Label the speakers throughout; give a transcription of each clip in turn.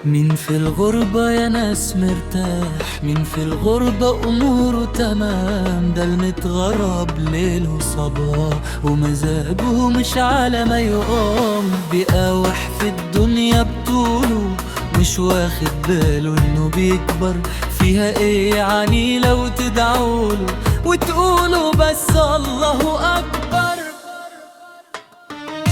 Speaker 1: مين في الغربة يا ناس مرتاح؟ مين في الغربة أموره تمام؟ ده المتغرب ليل وصباح ومزاجه مش على ما يقام، بيقاوح في الدنيا بطوله مش واخد باله انه بيكبر فيها. ايه يعني لو تدعوله وتقولوا بس الله اكبر؟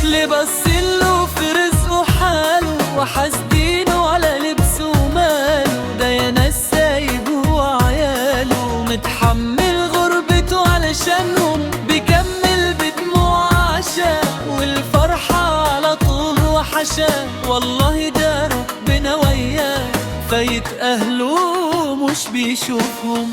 Speaker 1: ليه بصيله في رزقه حاله وحاسدينه على لبسه وماله؟ ده يا ناس سايبه وعياله متحمل غربته علشانهم، بيكمل بدموع عشان والفرحة على طول وحشان. والله ده ربنا وياه فايت أهله مش بيشوفهم.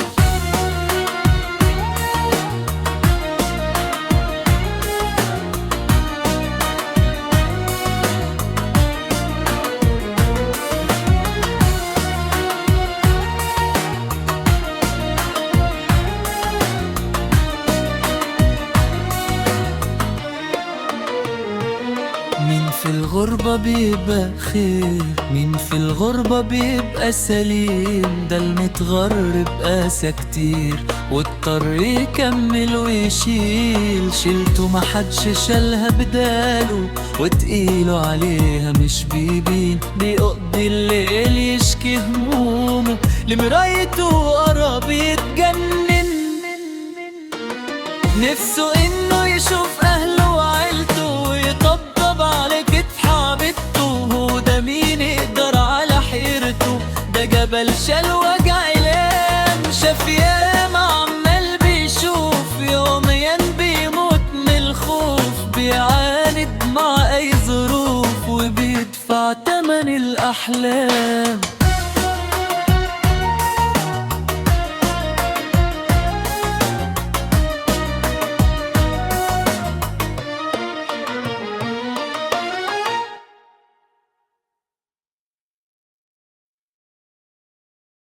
Speaker 1: مين في الغربة بيبقى خير؟ مين في الغربة بيبقى سليم؟ ده المتغرب قاسى كتير واضطر يكمل ويشيل شيلته محدش شالها بداله، وتقيله عليها مش بيبين. بيقضي الليل يشكي همومه لمرايته قرب يتجنن، نفسه انه يشوف اهله وعيلته ويطبطب على كتف حبيبته. هو ده مين يقدر على حيرته؟ ده جبل شال وجع لام، شاف ياما عمال بيشوف يوميا بيموت من الخوف، بيعاند مع اي ظروف وبيدفع تمن الاحلام.